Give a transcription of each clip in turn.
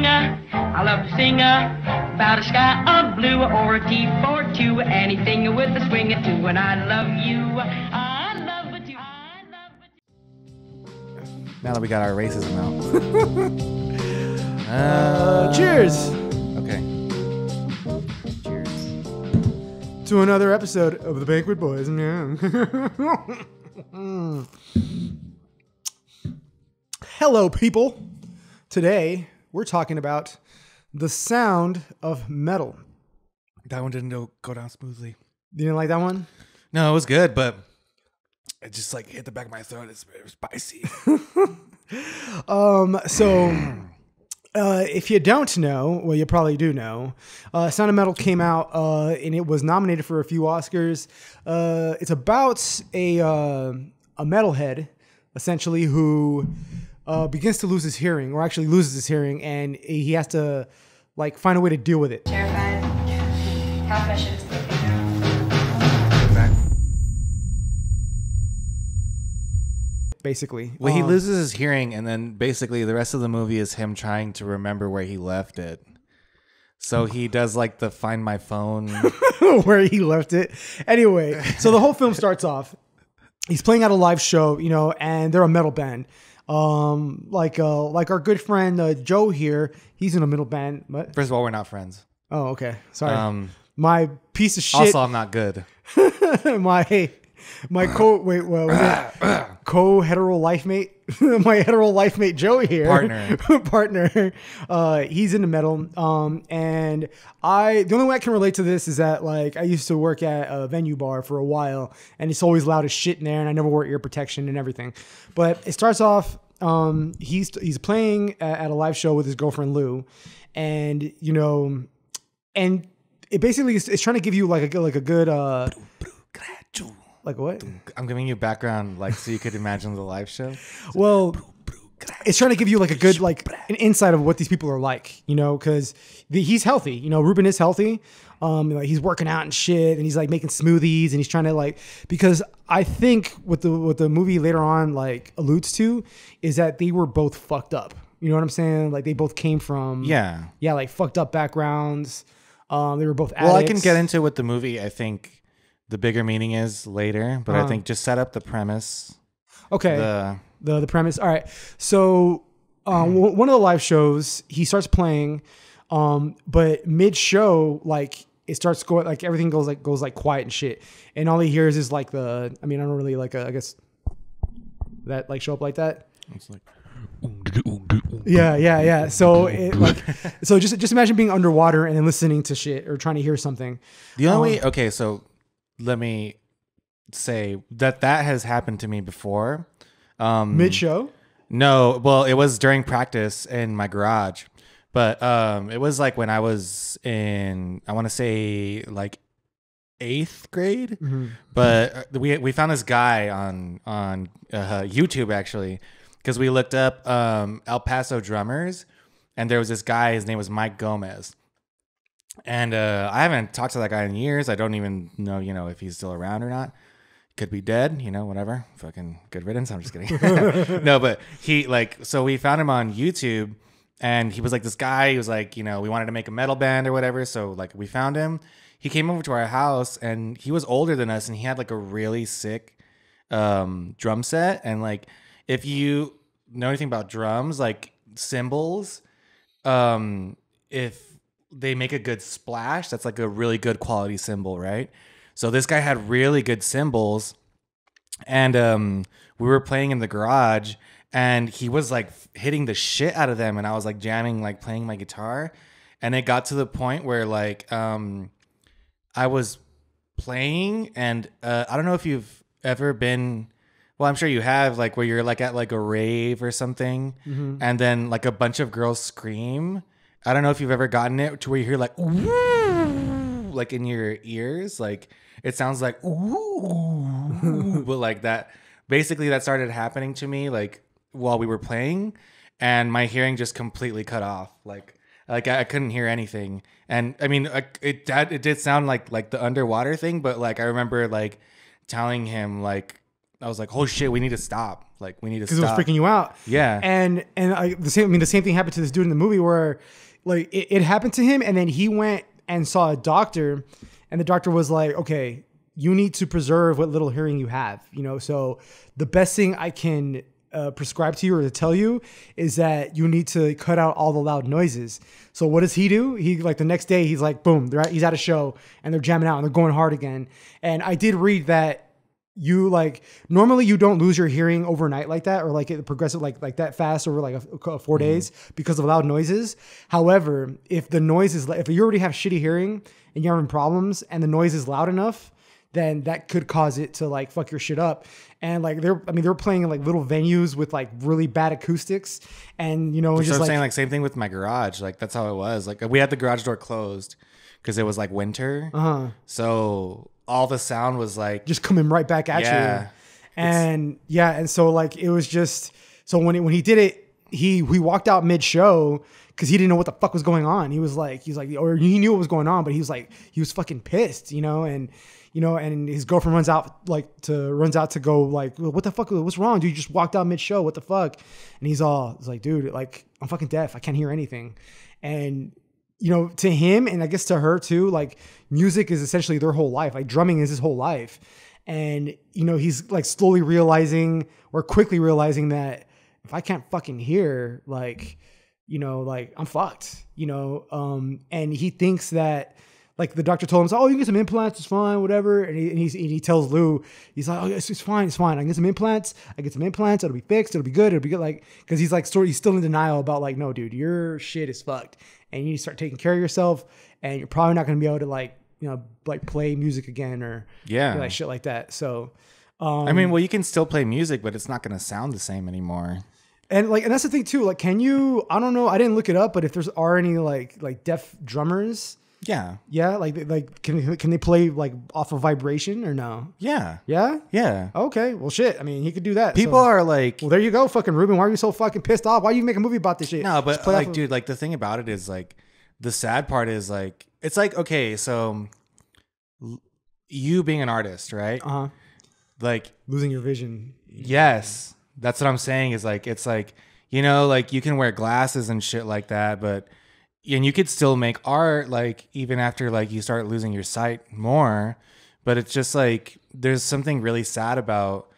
I love to sing about a sky of blue or a T42, anything with a swing or two. And I love you. I love it too. I love it too. Now that we got our racism out. Cheers. Okay. Cheers. To another episode of The Banquet Boys. Hello, people. Today, we're talking about the sound of metal. That one didn't go down smoothly. You didn't like that one? No, it was good, but it just like hit the back of my throat. It's very spicy. If you don't know, well, you probably do know, Sound of Metal came out and it was nominated for a few Oscars. It's about a metalhead, essentially, who begins to lose his hearing, or actually loses his hearing, and he has to like find a way to deal with it. Terrified. Half my shit is broken now. Basically. Well, he loses his hearing, and then basically the rest of the movie is him trying to remember where he left it. So he does like the Find My Phone. Where he left it. Anyway, so the whole film starts off. He's playing at a live show, you know, and they're a metal band. Like our good friend Joe here, he's in a metal band. What? First of all, we're not friends. Oh, okay. Sorry. My piece of shit. Also, I'm not good. my co-hetero life mate, my hetero life mate Joe here, partner. He's into metal. And the only way I can relate to this is that like I used to work at a venue bar for a while, and it's always loud as shit in there, and I never wore ear protection and everything. But it starts off. He's playing at a live show with his girlfriend Lou, and you know, and it basically is trying to give you like a good like what? I'm giving you background, like, so you could imagine the live show. Well, it's trying to give you like a good, like an insight of what these people are like, you know, because he's healthy. You know, Ruben is healthy. Like he's working out and shit, and he's like making smoothies, and he's trying to like, because I think what the movie later on like alludes to is that they were both fucked up. You know what I'm saying? Like they both came from like fucked up backgrounds. They were both addicts. Well, I can get into what the movie I think the bigger meaning is later, but I think just set up the premise. Okay. The premise. All right. So one of the live shows, he starts playing, but mid show, like it starts going, like everything goes like quiet and shit, and all he hears is like I don't really like I guess that like show up like that. It's like. Yeah. So so just imagine being underwater and then listening to shit or trying to hear something. The only okay, so let me say that has happened to me before. Mid show? No, well, it was during practice in my garage, but it was like when I was in, I want to say like 8th grade. Mm-hmm. But we found this guy on YouTube actually, because we looked up El Paso drummers, and there was this guy. His name was Mike Gomez. And I haven't talked to that guy in years. I don't even know, you know, if he's still around or not. Could be dead, you know, whatever. Fucking good riddance. I'm just kidding. No, but he so we found him on YouTube, and he was like this guy. He was like, you know, we wanted to make a metal band or whatever. So like we found him. He came over to our house, and he was older than us, and he had like a really sick drum set. And like if you know anything about drums, like cymbals, if they make a good splash, that's like a really good quality cymbal, right? So this guy had really good cymbals, and we were playing in the garage, and he was like hitting the shit out of them, and I was like jamming, like playing my guitar, and it got to the point where like I was playing, and I don't know if you've ever been, well, I'm sure you have, like where you're like at like a rave or something, mm-hmm. and then like a bunch of girls scream. I don't know if you've ever gotten it to where you hear like, ooh, like in your ears, like it sounds like, ooh, but like that, basically that started happening to me like while we were playing, and my hearing just completely cut off. Like I couldn't hear anything. And I mean, it did sound like the underwater thing, but like I remember like telling him like I was like, oh shit, we need to stop. Like we need to stop. Because it was freaking you out. Yeah. And the same thing happened to this dude in the movie where like it happened to him, and then he went and saw a doctor, and the doctor was like, okay, you need to preserve what little hearing you have, so the best thing I can prescribe to you or to tell you is that you need to cut out all the loud noises. So what does he do? He like the next day he's like, boom, he's at a show and they're jamming out and they're going hard again. And I did read that you like normally you don't lose your hearing overnight like that, or like it progressive like that fast over like a 4 days because of loud noises. However, if the noise is if you already have shitty hearing and you're having problems and the noise is loud enough, then that could cause it to like fuck your shit up. And like they're playing in like little venues with like really bad acoustics, and Just just I'm like saying, like same thing with my garage. Like that's how it was. Like we had the garage door closed because it was like winter, so all the sound was like just coming right back at you. And so like it was just so when he did it, he walked out mid show because he didn't know what the fuck was going on. He's like, or he knew what was going on, but he was fucking pissed, and his girlfriend runs out to go like, what the fuck, what's wrong, dude? You just walked out mid show, what the fuck? And he's like, dude, like I'm fucking deaf, I can't hear anything. And to him, and I guess to her too, like music is essentially their whole life. Like drumming is his whole life. And, he's like slowly realizing or quickly realizing that if I can't fucking hear, like, like I'm fucked, and he thinks that like the doctor told him, oh, you can get some implants, it's fine, whatever. And he tells Lou, he's like, oh, it's fine. I can get some implants. It'll be fixed. It'll be good. Like, cause he's like, he's still in denial about like, no, dude, your shit is fucked. And you need to start taking care of yourself, and you're probably not going to be able to like, like play music again or like shit like that. So, I mean, well, you can still play music, but it's not going to sound the same anymore. And that's the thing too. Like, can you, I don't know, I didn't look it up, but if are any like deaf drummers, yeah, like can they play like off of vibration or no? Yeah. Okay, well, shit. I mean, he could do that. People are like, well, there you go, fucking Ruben. Why are you so fucking pissed off? Why are you making a movie about this shit? No, but like, dude, like the thing about it is like, the sad part is like, it's like, okay, so you being an artist, right? Like losing your vision. Yes, that's what I'm saying. Is like, it's like, like you can wear glasses and shit like that, but. And you could still make art, like, even after, like, you start losing your sight more. But it's just, like, there's something really sad about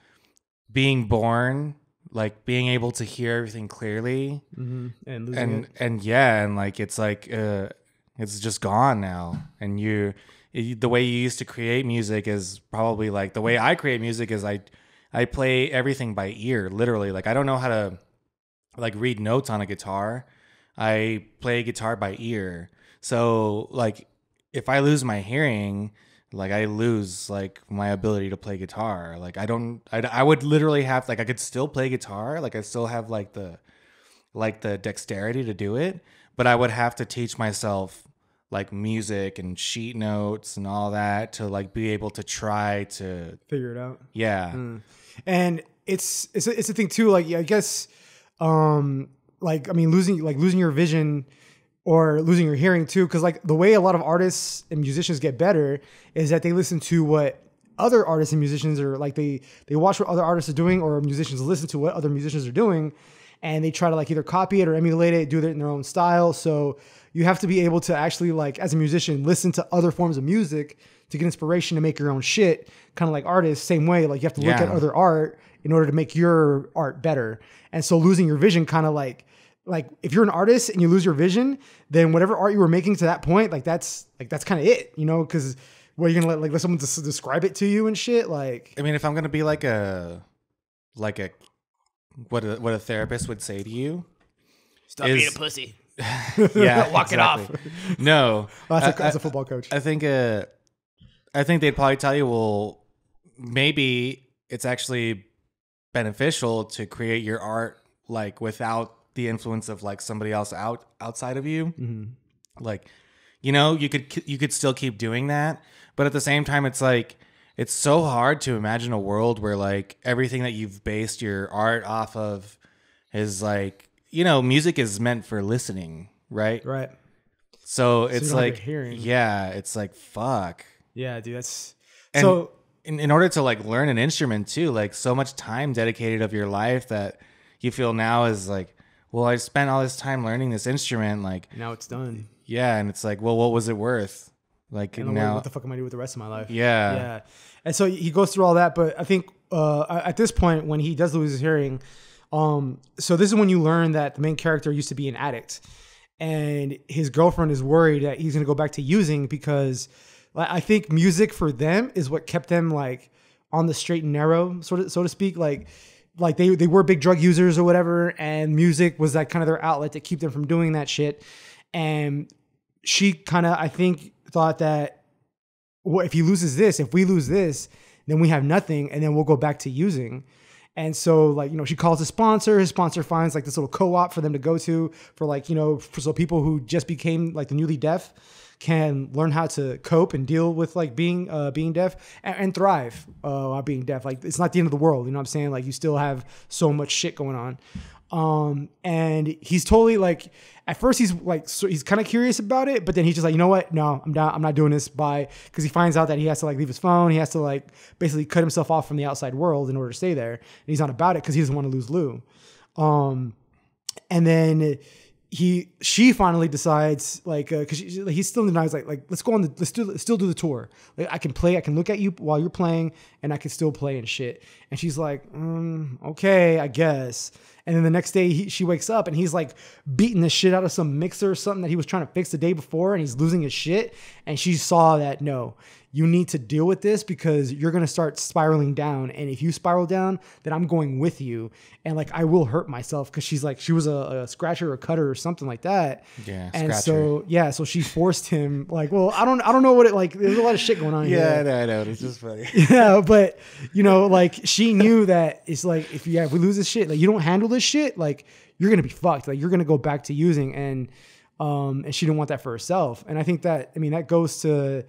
being born, like, being able to hear everything clearly. And losing it. And, like, it's, like, it's just gone now. And the way you used to create music is probably, like, the way I create music is I play everything by ear, literally. Like, I don't know how to, like, read notes on a guitar. I play guitar by ear. So like if I lose my hearing, like I lose like my ability to play guitar. Like I would literally have like I could still play guitar. Like I still have like the dexterity to do it, but I would have to teach myself like music and sheet notes and all that to like be able to try to figure it out. Yeah. And it's a thing too, like I guess like, I mean, losing your vision or losing your hearing too. Cause like the way a lot of artists and musicians get better is that they listen to what other artists and musicians are like, they watch what other artists are doing, or musicians listen to what other musicians are doing. And they try to like either copy it or emulate it, do it in their own style. So you have to be able to actually like, as a musician, listen to other forms of music to get inspiration to make your own shit. Kind of like artists, same way. Like you have to look at other art in order to make your art better. And so losing your vision kind of like if you're an artist and you lose your vision, then whatever art you were making to that point, that's kind of it, because what, you're gonna let someone describe it to you and shit. Like, I mean, if I'm gonna be like what a therapist would say to you, stop being a pussy. Yeah, walk it off. No, as a football coach, I think they'd probably tell you, well, maybe it's actually beneficial to create your art like without the influence of like somebody else outside of you. Like, you could still keep doing that, but at the same time, it's like it's so hard to imagine a world where like everything that you've based your art off of is like, music is meant for listening, right? Right. So it's you don't have like your hearing. Yeah, it's like fuck. Yeah, dude. That's And so. in order to like learn an instrument too, like so much time dedicated of your life that you feel now is like, well, I spent all this time learning this instrument, like now it's done. Yeah, and it's like, well, what was it worth? Like now, what the fuck am I doing with the rest of my life? Yeah. And so he goes through all that, but I think at this point when he does lose his hearing, so this is when you learn that the main character used to be an addict, and his girlfriend is worried that he's gonna go back to using because I think music for them is what kept them like on the straight and narrow, so to speak. Like they were big drug users or whatever, and music was that kind of their outlet to keep them from doing that shit. And she kind of, I think, thought that, well, if we lose this, then we have nothing, and then we'll go back to using. And so, like, you know, she calls a sponsor. His sponsor finds like this little co-op for them to go to for like, you know, so people who just became like the newly deaf can learn how to cope and deal with like being deaf and thrive while being deaf. Like, it's not the end of the world. You know what I'm saying? Like, you still have so much shit going on. And he's totally like, at first he's like, so he's kind of curious about it, but then he's just like, you know what? No, I'm down. I'm not doing this because he finds out that he has to like leave his phone. He has to like basically cut himself off from the outside world in order to stay there. And he's not about it because he doesn't want to lose Lou. And then she finally decides like, cause he's still denies like, let's go on let's still do the tour. Like I can look at you while you're playing and I can still play and shit. And she's like, okay, I guess. And then the next day she wakes up and he's like beating the shit out of some mixer or something that he was trying to fix the day before, and he's losing his shit. And she saw that, no, you need to deal with this because you're going to start spiraling down. And if you spiral down, then I'm going with you. And like, I will hurt myself. Cause she's like, she was a scratcher or cutter or something like that. Yeah. And scratcher. so she forced him like, well, I don't know what it like, there's a lot of shit going on here. Yeah, I know. It's just funny. Yeah. But you know, like she knew that it's like, if we lose this shit, like you don't handle this shit, like you're going to be fucked. Like you're going to go back to using. And she didn't want that for herself. And I think that, I mean, that goes to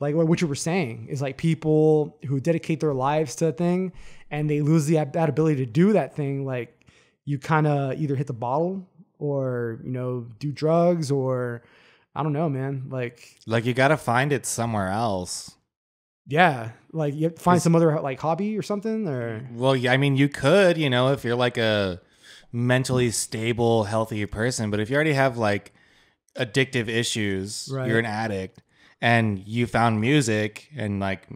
like what you were saying is like people who dedicate their lives to a thing and they lose that ability to do that thing. Like you kind of either hit the bottle or, you know, do drugs or I don't know, man. Like you got to find it somewhere else. Yeah. Like you have to find some other like hobby or something or. Well, yeah, I mean, you could, you know, if you're like a mentally stable, healthy person, but if you already have like addictive issues, right. You're an addict. And you found music and like,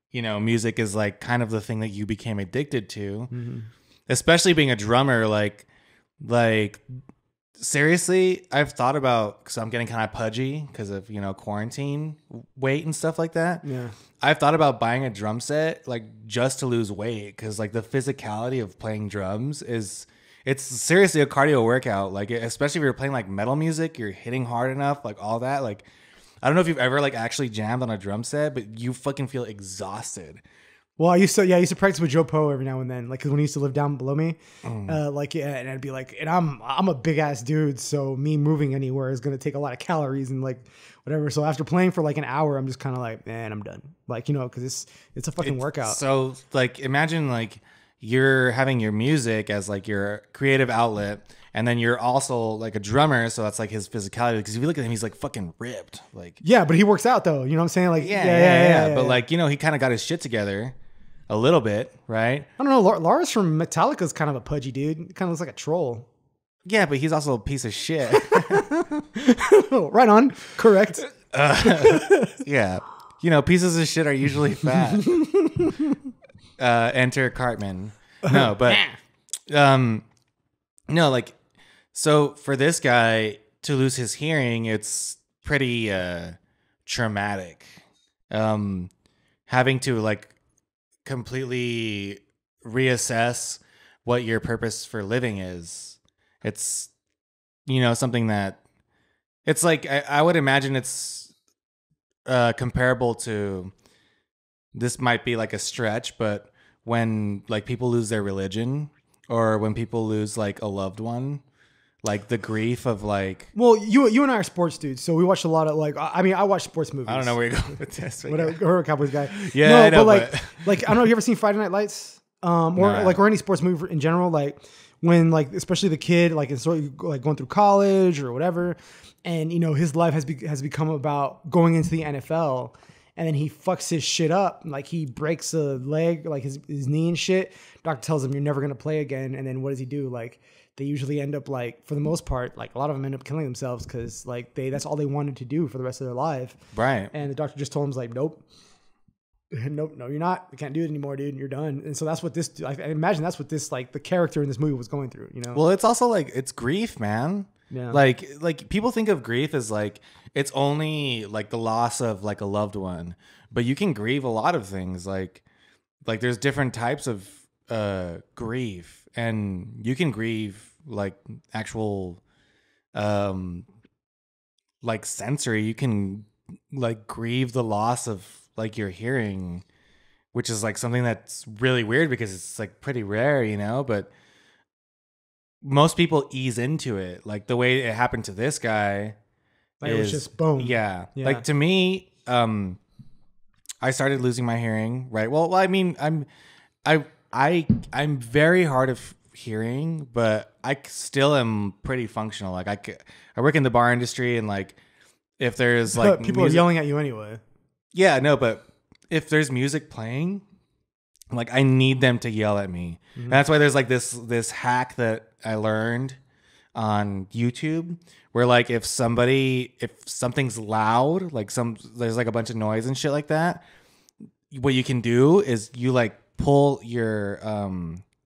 you know, music is like kind of the thing that you became addicted to, especially being a drummer. Like seriously, I've thought about, cause I'm getting kind of pudgy because of, you know, quarantine weight and stuff like that. Yeah. I've thought about buying a drum set, like just to lose weight. Cause like the physicality of playing drums it's seriously a cardio workout. Like, especially if you're playing like metal music, you're hitting hard enough, like all that, like, I don't know if you've ever like actually jammed on a drum set, but you fucking feel exhausted. Well, I used to practice with Joe Poe every now and then, like, cause when he used to live down below me, and I'd be like, and I'm a big ass dude, so me moving anywhere is gonna take a lot of calories and like whatever. So after playing for like an hour, I'm just kind of like, man, I'm done. Like, you know, cause it's a fucking workout. So like, imagine like you're having your music as like your creative outlet. And then you're also like a drummer, so that's like his physicality. Because if you look at him, he's like fucking ripped. Like yeah, but he works out though. You know what I'm saying? Like yeah. But like, you know, he kind of got his shit together a little bit, right? I don't know. Lars from Metallica is kind of a pudgy dude. Kind of looks like a troll. Yeah, but he's also a piece of shit. Right on. Correct. Yeah. You know, pieces of shit are usually fat. Enter Cartman. No, but no, like. So for this guy to lose his hearing, it's pretty traumatic. Having to like completely reassess what your purpose for living is. It's, you know, something that it's like, I would imagine it's comparable to, this might be like a stretch, but when like people lose their religion or when people lose like a loved one, like the grief of like. Well, you and I are sports dudes, so we watched a lot of like. I mean, I watch sports movies. I don't know where you're going with this. Whatever, you're a Cowboys guy. Yeah, no, I know, but like I don't know. Have you ever seen Friday Night Lights? Or any sports movie in general? Like when like especially the kid like is sort of like going through college or whatever, and you know his life has become about going into the NFL, and then he fucks his shit up. Like he breaks a leg, like his knee and shit. Doctor tells him you're never gonna play again. And then what does he do? Like they usually end up like, for the most part, like a lot of them end up killing themselves because like that's all they wanted to do for the rest of their life. Right. And the doctor just told him like, nope. Nope, no, you're not. You can't do it anymore, dude. And you're done. And so that's what this. I imagine that's what this like the character in this movie was going through. You know. Well, it's also like it's grief, man. Yeah. Like people think of grief as like it's only like the loss of like a loved one, but you can grieve a lot of things. Like there's different types of grief, and you can grieve like actual like sensory. You can like grieve the loss of like your hearing, which is like something that's really weird because it's like pretty rare, you know, but most people ease into it. Like the way it happened to this guy, like it was just boom. Yeah. Like to me, I started losing my hearing, right? Well, I mean, I'm very hard of hearing, but I still am pretty functional. Like I work in the bar industry, and like if there's like people are yelling at you anyway. Yeah, no, but if there's music playing, like I need them to yell at me. Mm-hmm. And that's why there's like this hack that I learned on YouTube where like if something's loud, like there's like a bunch of noise and shit like that, what you can do is you like pull your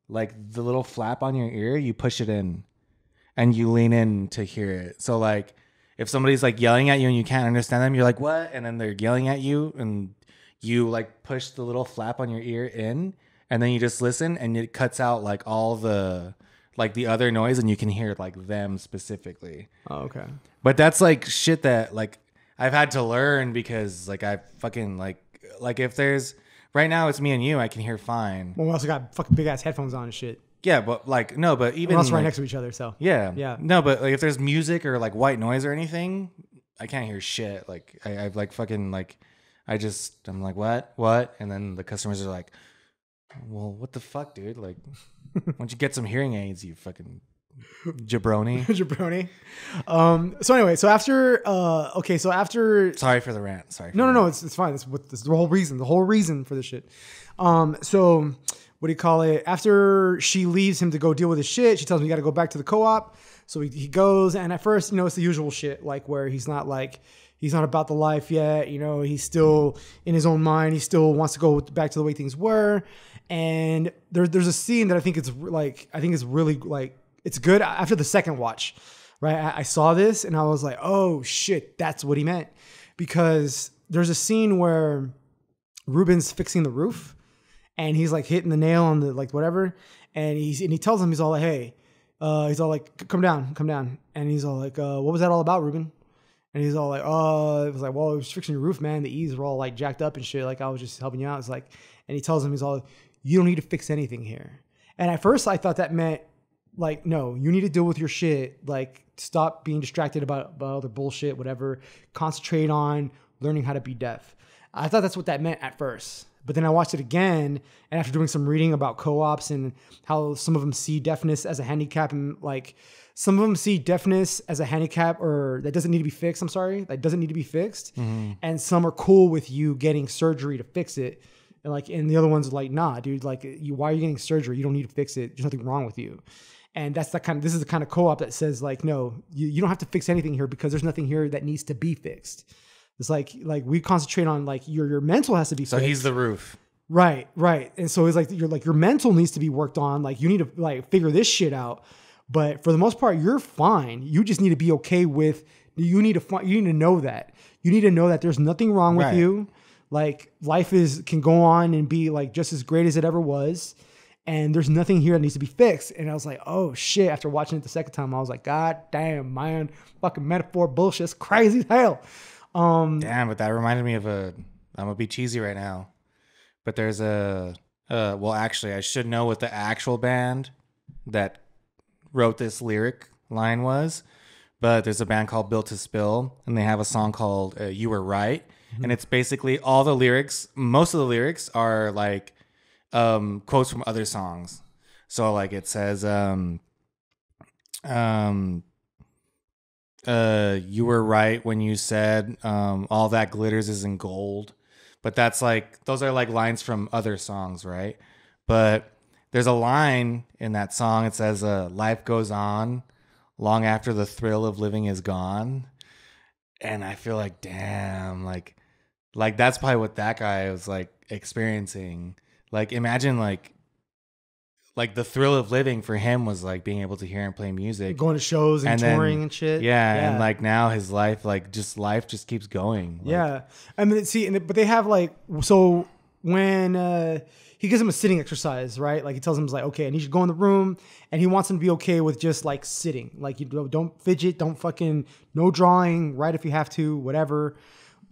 like the little flap on your ear, you push it in and you lean in to hear it. So like if somebody's like yelling at you and you can't understand them, you're like, what? And then they're yelling at you and you like push the little flap on your ear in and then you just listen and it cuts out like all the like the other noise and you can hear like them specifically. Oh, okay. But that's like shit that like I've had to learn because like I fucking like if there's right now it's me and you, I can hear fine. Well, we also got fucking big ass headphones on and shit. Yeah, but like no, but even we're also right like, next to each other, so yeah. No, but like if there's music or like white noise or anything, I can't hear shit. Like I've like fucking like I'm like what, and then the customers are like, well, what the fuck, dude? Like, why don't you get some hearing aids, you fucking jabroni? Jabroni. So anyway, so after sorry for the rant. Sorry. No, it's fine. This is the whole reason. The whole reason for this shit. So what do you call it? After she leaves him to go deal with his shit, she tells him you got to go back to the co-op. So he goes, and at first, you know, it's the usual shit, like where he's not about the life yet. You know, he's still in his own mind. He still wants to go back to the way things were. And there's a scene that I think is really like, it's good after the second watch, right? I saw this and I was like, oh shit, that's what he meant. Because there's a scene where Ruben's fixing the roof and he's like hitting the nail on the like whatever. And he tells him, he's all like, hey, he's all like, come down. And he's all like, what was that all about, Ruben? And he's all like, it was like, well, I was fixing your roof, man. The eaves were all like jacked up and shit. Like I was just helping you out. It's like, and he tells him, he's all, you don't need to fix anything here. And at first I thought that meant like, no, you need to deal with your shit. Like stop being distracted about other bullshit, whatever. Concentrate on learning how to be deaf. I thought that's what that meant at first. But then I watched it again, and after doing some reading about co-ops and how some of them see deafness as a handicap, and like some of them see deafness as a handicap or that doesn't need to be fixed. That doesn't need to be fixed. Mm-hmm. And some are cool with you getting surgery to fix it. And the other ones are like, nah, dude, like why are you getting surgery? You don't need to fix it. There's nothing wrong with you. And this is the kind of co-op that says like, no, you don't have to fix anything here because there's nothing here that needs to be fixed. It's like we concentrate on like your mental has to be fixed. So he's the roof. Right. And so it's like your mental needs to be worked on. Like you need to like figure this shit out. But for the most part, you're fine. You just need to be okay with, you need to know that. You need to know that there's nothing wrong with you. Like life can go on and be like just as great as it ever was. And there's nothing here that needs to be fixed. And I was like, oh shit. After watching it the second time, I was like, God damn, man, fucking metaphor bullshit. It's crazy as hell. Damn, but that reminded me of I'm gonna be cheesy right now. But there's well, actually, I should know what the actual band that wrote this lyric line was. But there's a band called Built to Spill, and they have a song called You Were Right. Mm-hmm. And it's basically all the lyrics, most of the lyrics are like quotes from other songs. So like it says, you were right when you said all that glitters isn't gold. but that's like, those are like lines from other songs, right? But there's a line in that song. It says, life goes on long after the thrill of living is gone. And I feel like, damn, like that's probably what that guy was like experiencing. Like, imagine like the thrill of living for him was like being able to hear and play music, going to shows and touring and shit. Yeah, and like now his life, like life just keeps going. Like, yeah, I mean, see, but they have like, so when he gives him a sitting exercise, right? Like he tells him, he's like, okay, I need you to go in the room, and he wants him to be okay with just like sitting, like you don't fidget, don't fucking, no drawing, write if you have to, whatever.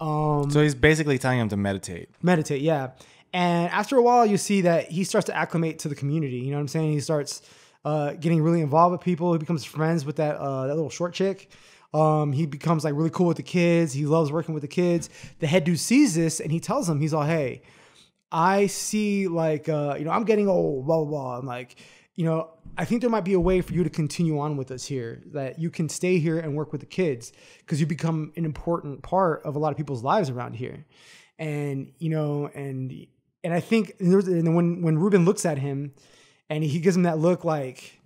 So he's basically telling him to meditate. Meditate, yeah. And after a while, you see that he starts to acclimate to the community. You know what I'm saying? He starts getting really involved with people. He becomes friends with that little short chick. He becomes like really cool with the kids. He loves working with the kids. The head dude sees this and he tells him, he's all, hey, I see like, I'm getting old, blah, blah, blah. I'm like, I think there might be a way for you to continue on with us here, that you can stay here and work with the kids because you become an important part of a lot of people's lives around here. And, and I think when Ruben looks at him and he gives him that look like,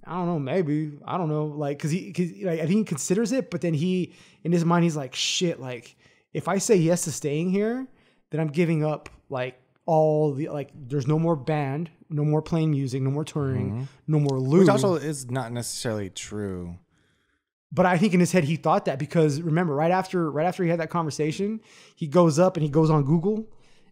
I don't know, maybe, I don't know, like, cause I think he considers it, but then in his mind, he's like, shit, like if I say yes to staying here, then I'm giving up like all the, like, there's no more band, no more playing music, no more touring, no more Lou. Which also is not necessarily true. But I think in his head, he thought that because remember, right after he had that conversation, he goes up and he goes on Google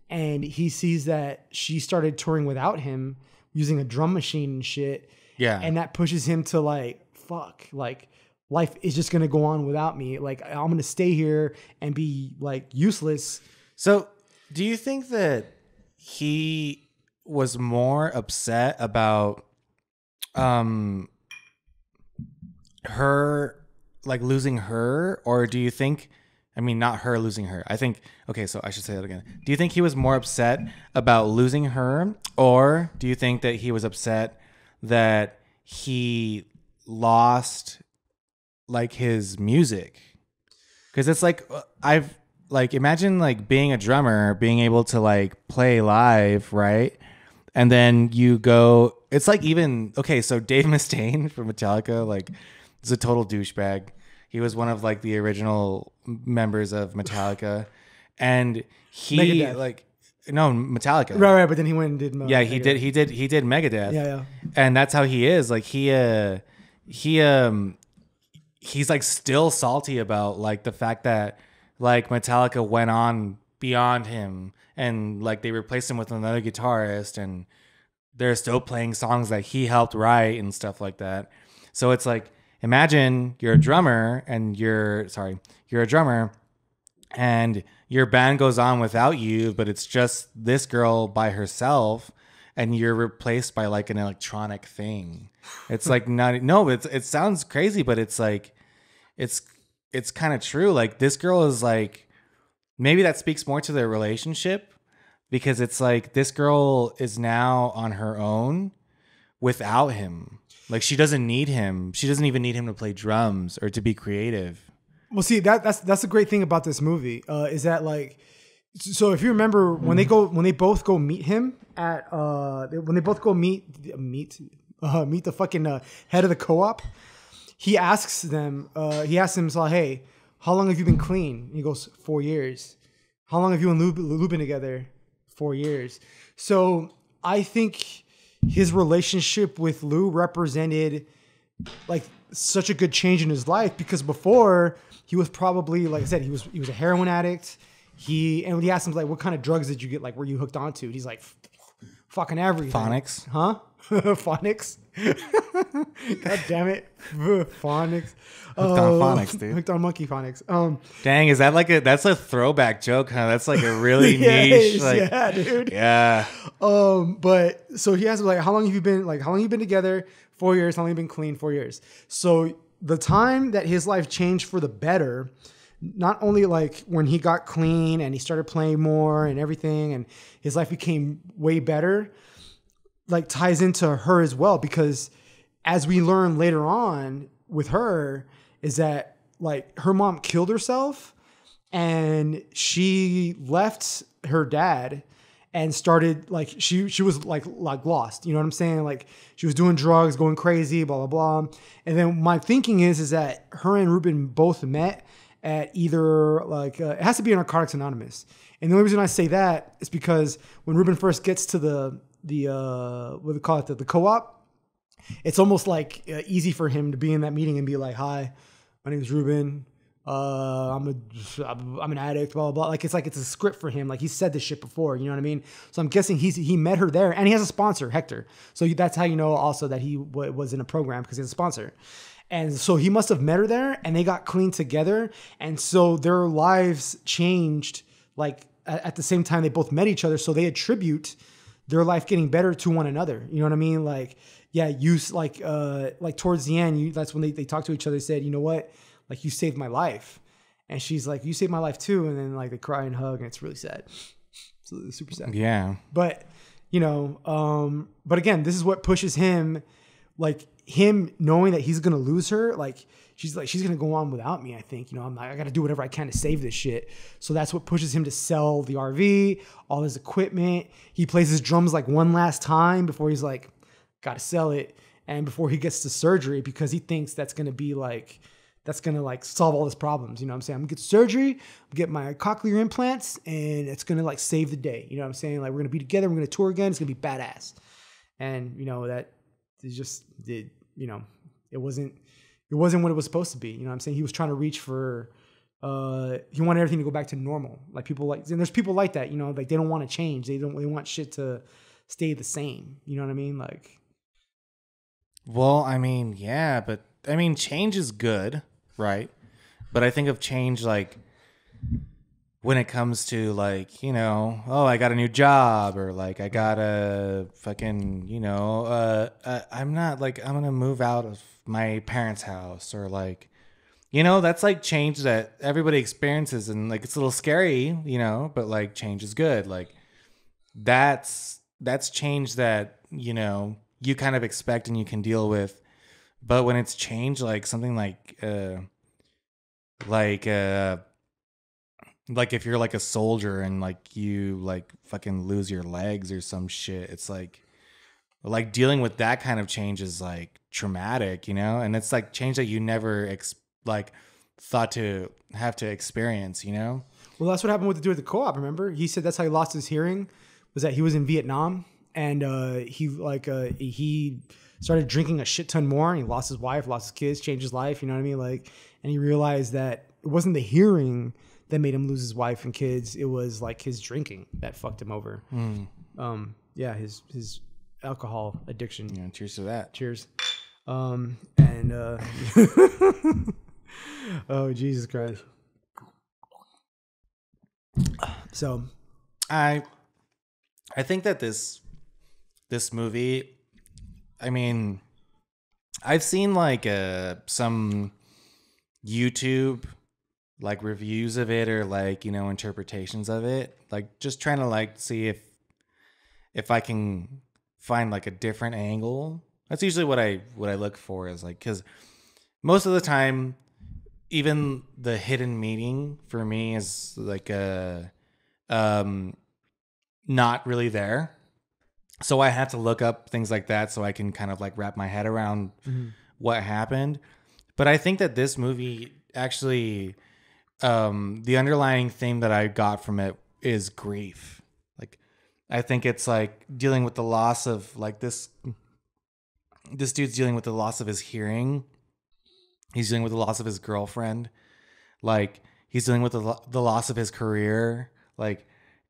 and he sees that she started touring without him using a drum machine and shit. Yeah. And that pushes him to like, fuck, like life is just going to go on without me. Like I'm going to stay here and be like useless. So do you think that he was more upset about her like losing her, or do you think, I mean, not her losing her, I think, okay, so I should say that again. Do you think he was more upset about losing her, or do you think that he was upset that he lost like his music? Because it's like, imagine like being a drummer, being able to like play live, right? And then you go, it's like even, okay, so Dave Mustaine from Metallica, like, is a total douchebag. He was one of like the original members of Metallica. And he Megadeth. like, no, Metallica. Right. But then he went and did. Yeah, he did Megadeth. Yeah. And that's how he is. Like he's like still salty about like the fact that like Metallica went on beyond him and like they replaced him with another guitarist and they're still playing songs that he helped write and stuff like that. So it's like, imagine you're a drummer and you're a drummer and your band goes on without you, but it's just this girl by herself and you're replaced by like an electronic thing. It's like it sounds crazy, but it's like, it's kind of true. Like this girl is like, maybe that speaks more to their relationship because it's like this girl is now on her own without him. Like she doesn't need him. She doesn't even need him to play drums or to be creative. Well, see, that's a great thing about this movie is that like, so if you remember when they both go meet him at when they both go meet the fucking head of the co-op, he asks him, so, hey, how long have you been clean? And he goes, 4 years. How long have you and Lou been together? 4 years. So I think his relationship with Lou represented like such a good change in his life because before he was probably, like I said, he was a heroin addict. And when he asked him like, what kind of drugs did you get? Like, were you hooked onto? He's like, fucking everything. Phonics. Huh? Phonics. God damn it. Phonics. Hooked on phonics, dude. Hooked on monkey phonics. Dang, is that that's a throwback joke, huh? That's like a really niche. Like, yeah, dude. Yeah. But so he asked like, how long have you been together? 4 years. How long have you been clean? 4 years. So the time that his life changed for the better, not only like when he got clean and he started playing more and everything and his life became way better, like ties into her as well, because as we learn later on with her is that like her mom killed herself and she left her dad and started like she was like lost. You know what I'm saying? Like she was doing drugs, going crazy, blah blah blah. And then my thinking is that her and Ruben both met at either like it has to be in Narcotics Anonymous. And the only reason I say that is because when Ruben first gets to the what do they call it, the co-op, it's almost like easy for him to be in that meeting and be like, "Hi, my name is Ruben. I'm an addict, blah, blah, blah." Like, it's a script for him. Like, he said this shit before, you know what I mean? So I'm guessing he met her there, and he has a sponsor, Hector. So that's how you know also that he was in a program, because he has a sponsor. And so he must have met her there, and they got clean together. And so their lives changed, like, at the same time they both met each other. So they attribute their life getting better to one another. You know what I mean? Like, yeah, like towards the end, that's when they talked to each other. They said, "You know what? Like, you saved my life." And she's like, "You saved my life too." And then like they cry and hug, and it's really sad. It's super sad. Yeah. But, you know, but again, this is what pushes him, like him knowing that he's going to lose her. Like, she's going to go on without me. I think, you know, I got to do whatever I can to save this shit. So that's what pushes him to sell the RV, all his equipment. He plays his drums like one last time before he's like, got to sell it. And before he gets to surgery, because he thinks that's going to be like, that's going to like solve all his problems. You know what I'm saying? I'm going to get surgery, get my cochlear implants, and it's going to like save the day. You know what I'm saying? Like, we're going to be together. We're going to tour again. It's going to be badass. And, you know, that is just, you know, it wasn't what it was supposed to be. You know what I'm saying? He was trying to reach for, he wanted everything to go back to normal. Like, people like, and there's people like that, you know, like they don't want to change. They want shit to stay the same. You know what I mean? Like, well, I mean, yeah, but I mean, change is good. Right. But I think of change like when it comes to like, you know, oh, I got a new job, or like I got a fucking, you know, I'm not like, I'm going to move out of my parents' house, or like, you know, that's like change that everybody experiences, and like it's a little scary, you know, but like change is good. Like that's change that, you know, you kind of expect and you can deal with. But when it's change, like something like if you're like a soldier and like you like fucking lose your legs or some shit, it's like dealing with that kind of change is like traumatic, you know? And it's like change that you never thought to have to experience, you know? Well, that's what happened with the dude at the co-op. Remember, he said that's how he lost his hearing, was that he was in Vietnam, and he started drinking a shit ton more, and he lost his wife, lost his kids, changed his life. You know what I mean? Like, and he realized that it wasn't the hearing that made him lose his wife and kids. It was like his drinking that fucked him over. Yeah, his alcohol addiction. Yeah, cheers to that. Cheers. Oh, Jesus Christ. So I think that this movie, I mean, I've seen like some YouTube like reviews of it, or like, you know, interpretations of it, like just trying to like see if I can find like a different angle. That's usually what I look for, is like, because most of the time, even the hidden meaning for me is like not really there. So I have to look up things like that so I can kind of like wrap my head around what happened. But I think that this movie actually, the underlying theme that I got from it is grief. Like, I think it's like dealing with the loss of like this dude's dealing with the loss of his hearing. He's dealing with the loss of his girlfriend. Like, he's dealing with the loss of his career. Like,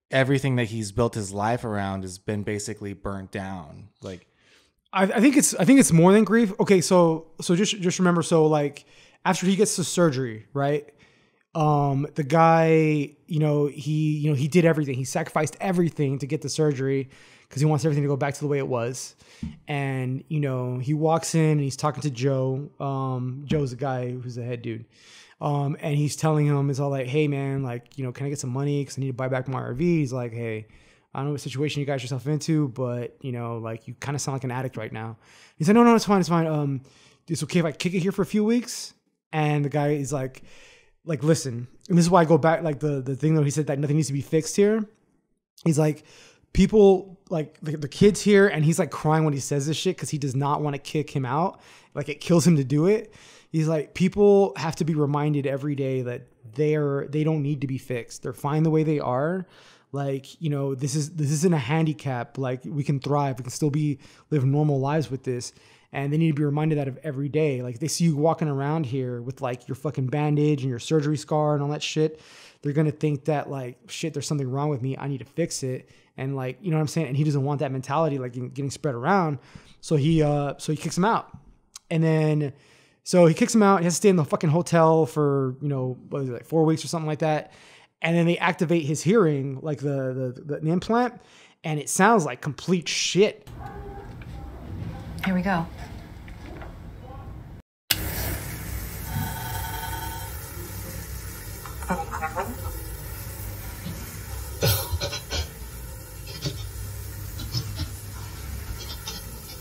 everything that he's built his life around has been basically burnt down. Like, I think it's more than grief. Okay, so just remember, so like after he gets the surgery, right? The guy, he did everything. He sacrificed everything to get the surgery because he wants everything to go back to the way it was. And, he walks in and he's talking to Joe. Joe's the guy who's the head dude. And he's telling him, it's all like, hey man, like, can I get some money? Cause I need to buy back my RV. He's like, hey, I don't know what situation you got yourself into, but like you kind of sound like an addict right now. He said, no, it's fine. It's fine. It's okay if I kick it here for a few weeks. And the guy is like, like, listen, and this is why I go back, like the thing that he said that nothing needs to be fixed here. He's like, people, like the kids here, and he's like crying when he says this shit because he does not want to kick him out. Like, it kills him to do it. He's like, people have to be reminded every day that they don't need to be fixed. They're fine the way they are. Like, you know, this isn't a handicap. Like, we can thrive. We can still live normal lives with this. And they need to be reminded that of every day. Like, they see you walking around here with like your fucking bandage and your surgery scar and all that shit. They're going to think that like, shit, there's something wrong with me. I need to fix it. And like, you know what I'm saying? And he doesn't want that mentality, like getting spread around. So he kicks him out. And then, so he kicks him out. He has to stay in the fucking hotel for, you know, what is it, like 4 weeks or something like that. And then they activate his hearing, like the implant. And it sounds like complete shit. Here we go.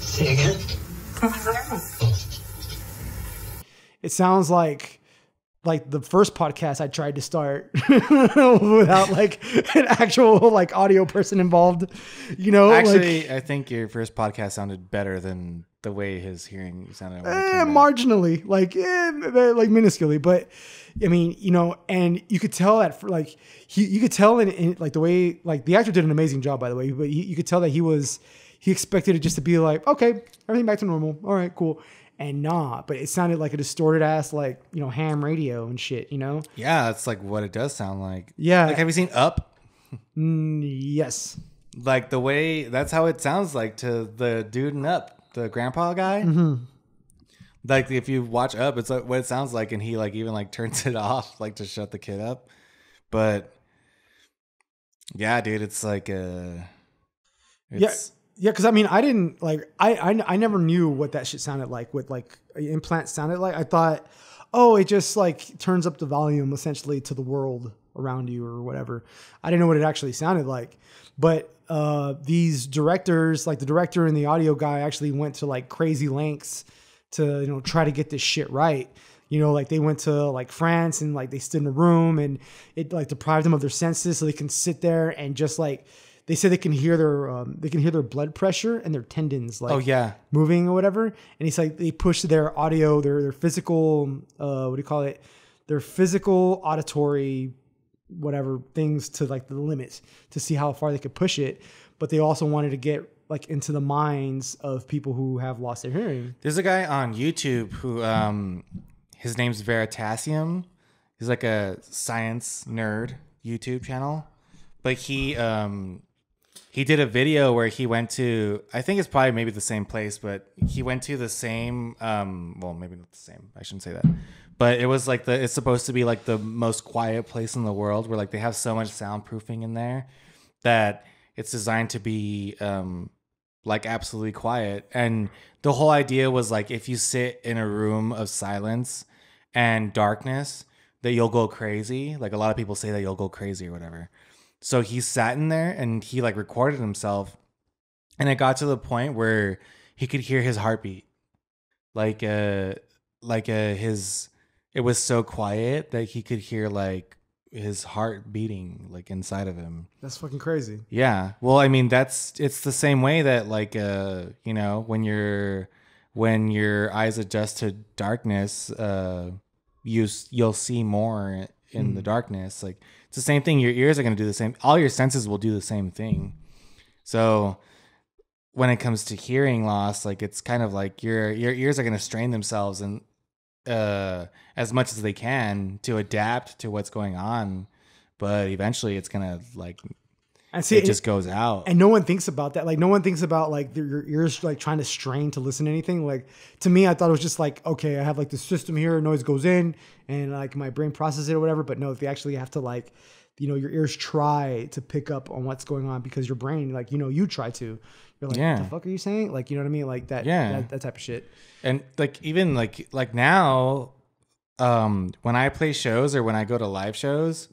Say again? It sounds like the first podcast I tried to start without like an actual like audio person involved, you know. Actually, like, I think your first podcast sounded better than the way his hearing sounded. Marginally, like minusculely, but I mean, you know, and you could tell that for, like you could tell in like the way, like the actor did an amazing job, by the way, but you could tell that he expected it just to be like, okay, everything back to normal, all right, cool. And but it sounded like a distorted ass, like, you know, ham radio and shit, you know? Yeah, that's like what it does sound like. Yeah. Like, have you seen Up? Yes. Like the way, that's how it sounds like to the dude in Up, the grandpa guy. Mm-hmm. Like, if you watch Up, it's like what it sounds like, and he like even like turns it off, like to shut the kid up. But yeah, dude, it's like Yeah, because I mean, I didn't like I never knew what that shit sounded like, what like an implant sounded like. I thought, oh, it just like turns up the volume essentially to the world around you or whatever. I didn't know what it actually sounded like. But these directors, like the director and the audio guy, actually went to like crazy lengths to, you know, try to get this shit right. You know, like they went to like France and like they stood in a room and it like deprived them of their senses so they can sit there and just like. They said they can hear their blood pressure and their tendons like moving or whatever. And he's like, they push their audio, their physical, what do you call it? Their physical auditory, whatever things to like the limits to see how far they could push it. But they also wanted to get like into the minds of people who have lost their hearing. There's a guy on YouTube who, his name's Veritasium. He's like a science nerd YouTube channel, but he did a video where he went to, I think it's probably maybe the same place, but he went to the same, well, maybe not the same. I shouldn't say that. But it was like it's supposed to be like the most quiet place in the world where like they have so much soundproofing in there that it's designed to be like absolutely quiet. And the whole idea was like, if you sit in a room of silence and darkness, that you'll go crazy. Like a lot of people say that you'll go crazy or whatever. So he sat in there and he like recorded himself, and it got to the point where he could hear his heartbeat. It was so quiet that he could hear like his heart beating like inside of him. That's fucking crazy. Yeah. Well, I mean, it's the same way that like, you know, when your eyes adjust to darkness, you'll see more in the darkness. Like, it's the same thing. Your ears are going to do the same. All your senses will do the same thing. So when it comes to hearing loss, like it's kind of like your ears are going to strain themselves and as much as they can to adapt to what's going on. But eventually it's going to like, and see, it just goes out. And no one thinks about that. Like no one thinks about like your ears like trying to strain to listen to anything. Like to me, I thought it was just like, okay, I have like the system here, noise goes in and like my brain processes it or whatever. But no, if you actually have to like, you know, your ears try to pick up on what's going on because your brain, like, you know, you try to, you're like, what the fuck are you saying? Like, you know what I mean? Like that, that type of shit. And like, even like now, when I play shows or when I go to live shows,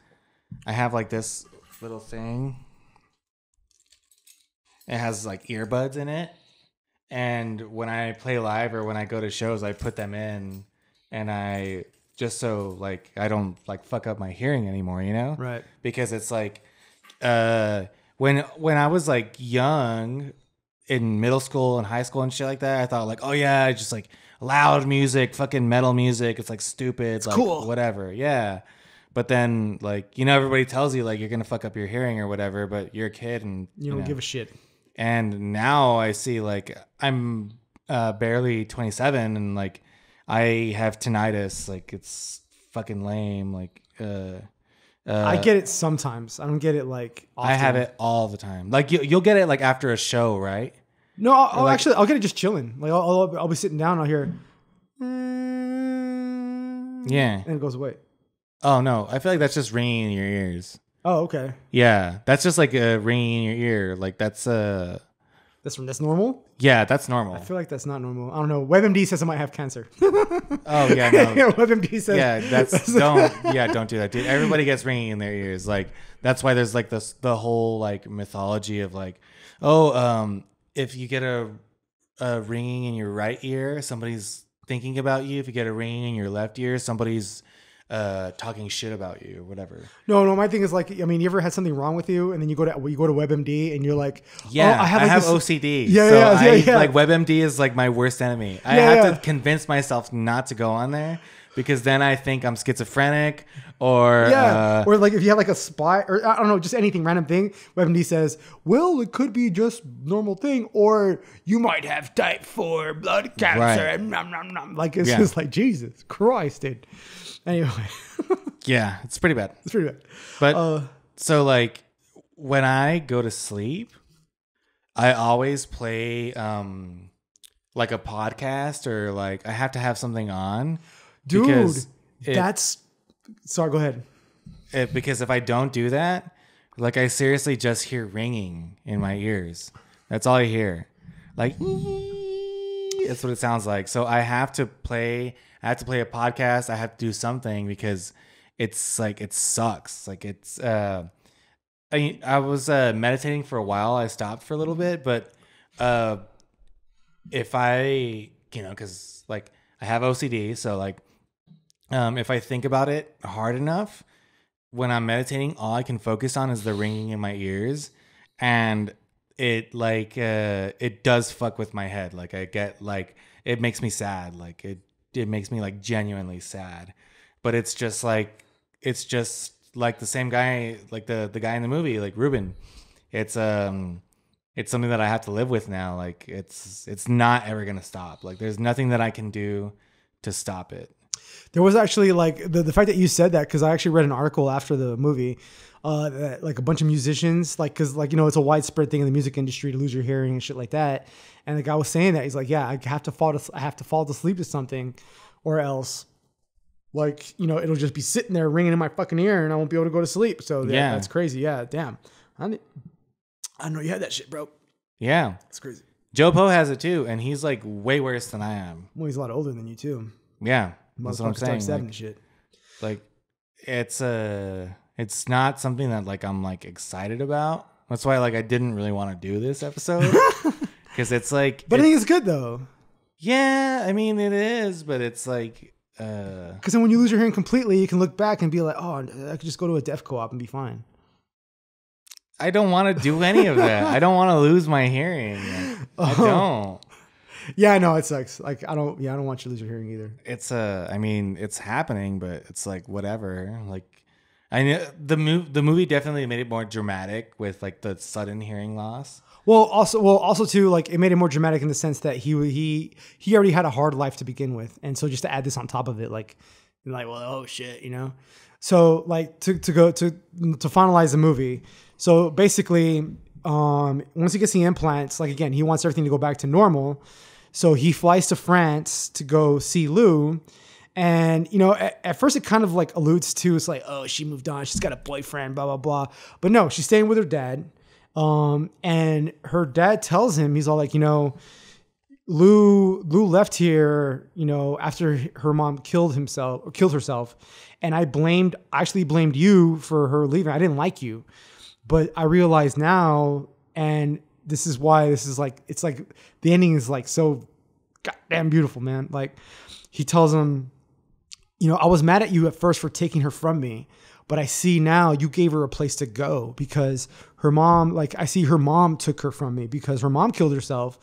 I have like this little thing. It has like earbuds in it. And when I play live or when I go to shows, I put them in and I just so like I don't like fuck up my hearing anymore, you know? Right. Because it's like when I was like young in middle school and high school and shit like that, I thought like, oh yeah, just like loud music, fucking metal music, it's like stupid, it's like cool. whatever. Yeah. But then like, you know, everybody tells you like you're gonna fuck up your hearing or whatever, but you're a kid and You don't give a shit. And now I see like I'm barely 27 and like I have tinnitus. Like it's fucking lame. Like I get it sometimes. I don't get it like often. I have it all the time. Like you'll get it like after a show, right? No, I'll get it just chilling. Like I'll be sitting down. I'll hear, Yeah, and it goes away. Oh no, I feel like that's just ringing in your ears. Oh, okay. Yeah, that's just like a ringing in your ear. Like that's normal. Yeah, that's normal. I feel like that's not normal. I don't know. WebMD says I might have cancer. Oh yeah, no. WebMD says. Yeah, don't do that, dude. Everybody gets ringing in their ears. Like that's why there's like the whole like mythology of like, if you get a ringing in your right ear, somebody's thinking about you. If you get a ringing in your left ear, somebody's talking shit about you or whatever. No. My thing is like, I mean, you ever had something wrong with you, and then you go to WebMD, and you're like, yeah, oh, I have OCD. Yeah. Like WebMD is like my worst enemy. I have to convince myself not to go on there because then I think I'm schizophrenic or or like if you have like a spy or I don't know, just anything random thing. WebMD says, well, it could be just normal thing, or you might have type 4 blood cancer. Right. Nom, nom, nom. Like it's just like Jesus Christ, dude. Anyway. Yeah, it's pretty bad. It's pretty bad. But so like when I go to sleep, I always play like a podcast or like I have to have something on. Dude, sorry, go ahead. Because if I don't do that, like I seriously just hear ringing in my ears. That's all I hear. Like that's what it sounds like. So I have to play a podcast. I have to do something because it's like it sucks. Like it's I was meditating for a while. I stopped for a little bit, but if I, cuz like I have OCD, so like if I think about it hard enough, when I'm meditating, all I can focus on is the ringing in my ears, and it like it does fuck with my head. Like I get like it makes me sad. Like it makes me like genuinely sad. But it's just like the same guy, like the guy in the movie, like Ruben. It's something that I have to live with now. Like it's not ever gonna stop. Like there's nothing that I can do to stop it. There was actually like the fact that you said that, because I actually read an article after the movie that like a bunch of musicians, like, because like, it's a widespread thing in the music industry to lose your hearing and shit like that. And the guy was saying that he's like, yeah, I have to fall to sleep to something, or else like, it'll just be sitting there ringing in my fucking ear and I won't be able to go to sleep. So that's crazy. Yeah, damn. I know you had that shit, bro. Yeah, it's crazy. Joe Poe has it too, and he's like way worse than I am. Well, he's a lot older than you too. Yeah, that's what I'm saying. 37 and shit. Like it's not something that like I'm like excited about. That's why like I didn't really want to do this episode because it's like. But I think it's good though. Yeah, I mean it is, but it's like. Because then when you lose your hearing completely, you can look back and be like, oh, I could just go to a deaf co-op and be fine. I don't want to do any of that. I don't want to lose my hearing. I don't. Yeah, I know it sucks. Like I don't want you to lose your hearing either. It's I mean, it's happening, but it's like whatever. Like I know the movie definitely made it more dramatic with like the sudden hearing loss. Well, also too, like it made it more dramatic in the sense that he already had a hard life to begin with, and so just to add this on top of it, like well, oh shit, So like to finalize the movie. So basically, once he gets the implants, like again, he wants everything to go back to normal. So he flies to France to go see Lou. And, at first it kind of like alludes to, it's like, oh, she moved on. She's got a boyfriend, blah, blah, blah. But no, she's staying with her dad. And her dad tells him, he's all like, Lou left here, after her mom killed herself. And I actually blamed you for her leaving. I didn't like you. But I realize now, and this is why this is like, it's like the ending is like so goddamn beautiful, man. Like he tells him, I was mad at you at first for taking her from me, but I see now you gave her a place to go because her mom, like I see her mom took her from me because her mom killed herself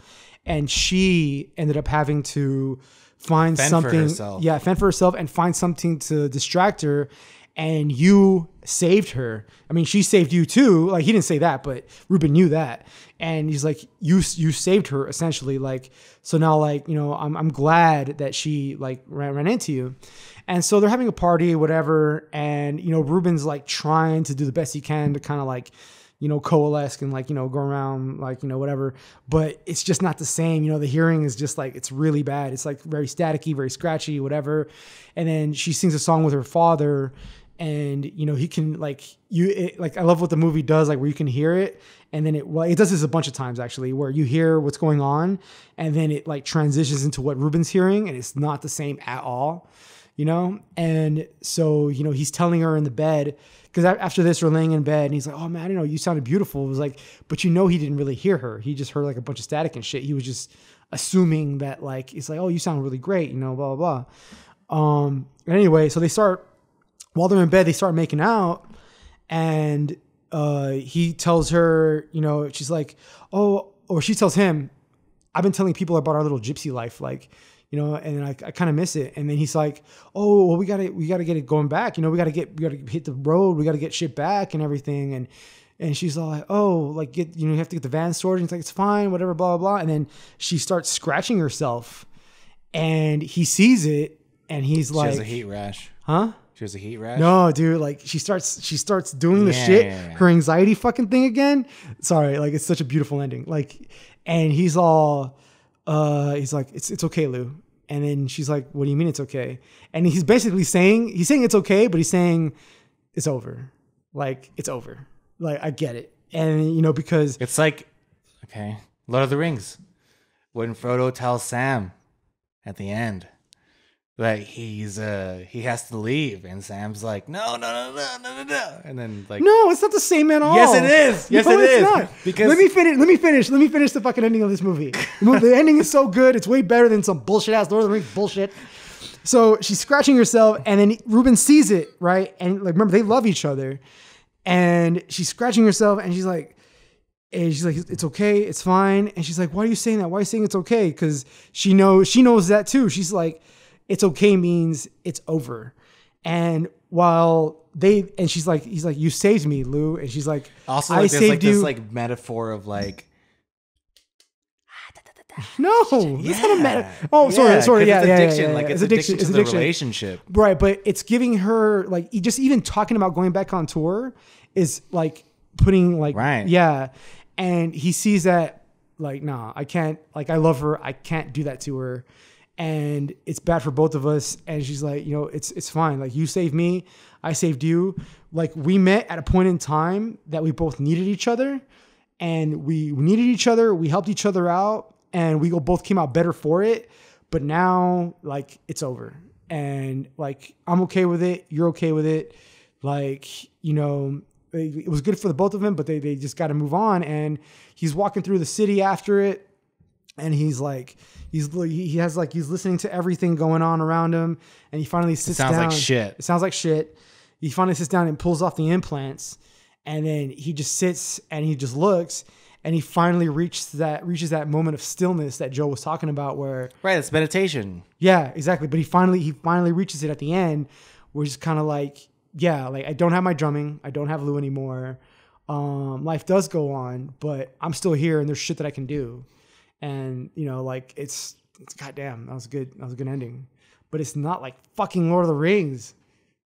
and she ended up having to find Fend something. for herself. Yeah, fend for herself and find something to distract her. And you saved her. I mean, she saved you too. Like he didn't say that, but Ruben knew that. And he's like, you saved her essentially. Like, so now like, I'm glad that she like ran into you. And so they're having a party, whatever. And, Ruben's like trying to do the best he can to kind of like, coalesce and like, go around like, whatever. But it's just not the same. The hearing is just like, it's really bad. It's like very staticky, very scratchy, whatever. And then she sings a song with her father. And, he can like I love what the movie does, like where you can hear it. And then it does this a bunch of times actually, where you hear what's going on and then it like transitions into what Ruben's hearing and it's not the same at all, And so, he's telling her in the bed, because after this we're laying in bed and he's like, oh man, I didn't know you sounded beautiful. It was like, but he didn't really hear her. He just heard like a bunch of static and shit. He was just assuming that like, it's like, oh, you sound really great, blah, blah, blah. Anyway, so while they're in bed, they start making out and he tells her, she's like, oh, or she tells him, I've been telling people about our little gypsy life, like, and I kind of miss it. And then he's like, oh, well, we gotta get it going back. We gotta hit the road. We gotta get shit back and everything. And she's all like, oh, like you have to get the van sorted. And he's like, it's fine, whatever, blah, blah, blah. And then she starts scratching herself and he sees it and he's like, she has a heat rash. Huh? She has a heat rash? No, dude, like she starts doing the shit, her anxiety fucking thing again. Sorry, like it's such a beautiful ending. Like, and he's all, he's like, it's okay, Lou. And then she's like, what do you mean it's okay? And he's basically saying it's okay, but he's saying it's over. Like, it's over. Like, I get it. And, because. It's like, okay, Lord of the Rings. When Frodo tells Sam at the end, like he has to leave, and Sam's like, no, and then like, no, it's not the same at all. Yes, it is. Yes, it is. Not. Because let me finish the fucking ending of this movie. The ending is so good; it's way better than some bullshit ass Lord of the Rings bullshit. So she's scratching herself, and then Ruben sees it, right? And like, remember, they love each other, and she's scratching herself, and she's like, it's okay, it's fine. And she's like, why are you saying that? Why are you saying it's okay? Because she knows that too. She's like, it's okay means it's over. And he's like, you saved me, Lou. And she's like, also I like, saved like you. This like metaphor of like, no, it's not a metaphor. Oh, sorry. Yeah, it's addiction. Yeah. Like it's addiction to the relationship. Right. But it's giving her like, just even talking about going back on tour is like putting like, right. Yeah. And he sees that like, nah, I can't, like, I love her. I can't do that to her. And it's bad for both of us. And she's like, it's fine. Like, you saved me, I saved you. Like, we met at a point in time that we both needed each other, and we needed each other. We helped each other out, and we both came out better for it. But now, like, it's over. And like, I'm okay with it. You're okay with it. Like, it was good for the both of them, but they just got to move on. And he's walking through the city after it. And he's like, he's listening to everything going on around him. And he finally sits down. It sounds like shit. He finally sits down and pulls off the implants. And then he just sits and he just looks. And he finally reaches that moment of stillness that Joe was talking about, where right, it's meditation. Yeah, exactly. But he finally reaches it at the end, where he's kind of like, yeah, like, I don't have my drumming, I don't have Lou anymore. Life does go on, but I'm still here, and there's shit that I can do. And like, it's goddamn, that was a good ending. But it's not like fucking Lord of the Rings,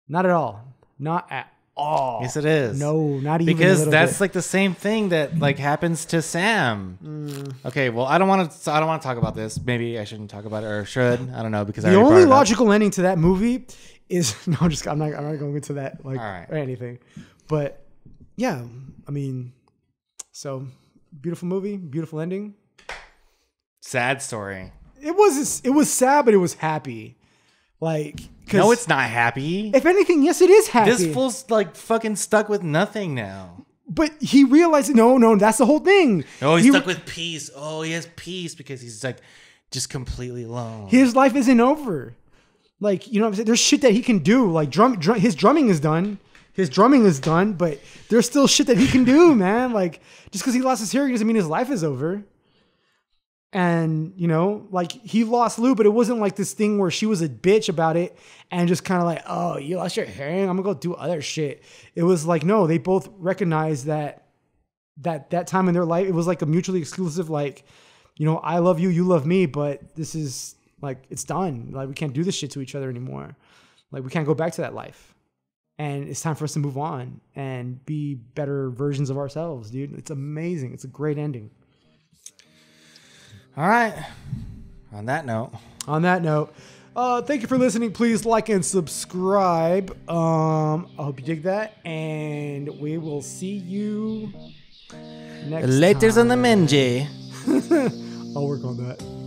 not at all, not at all. Yes, it is. No, not even because a little that's bit. like the same thing that like happens to Sam. Okay, well, I don't want to talk about this. Maybe I shouldn't talk about it, or should. I don't know, because the only logical ending to that movie is I'm not going into that like or anything. But yeah, I mean, so beautiful movie, beautiful ending. Sad story. It was sad, but it was happy. Like, no, it's not happy. If anything, yes, it is happy. This fool's like fucking stuck with nothing now. But he realized, no, that's the whole thing. Oh, he's stuck with peace. Oh, he has peace because he's like just completely alone. His life isn't over. Like, you know what I'm saying? There's shit that he can do. Like his drumming is done. His drumming is done, but there's still shit that he can do, man. Like, just because he lost his hearing doesn't mean his life is over. And, you know, like, he lost Lou, but it wasn't like this thing where she was a bitch about it and just kind of like, oh, you lost your hearing? I'm going to go do other shit. It was like, no, they both recognized that time in their life, it was like a mutually exclusive, like, you know, I love you, you love me, but this is, like, it's done. Like, we can't do this shit to each other anymore. Like, we can't go back to that life. And it's time for us to move on and be better versions of ourselves, dude. It's amazing. It's a great ending. All right. On that note, thank you for listening. Please like and subscribe. I hope you dig that. And we will see you next laters time. on the Menji. I'll work on that.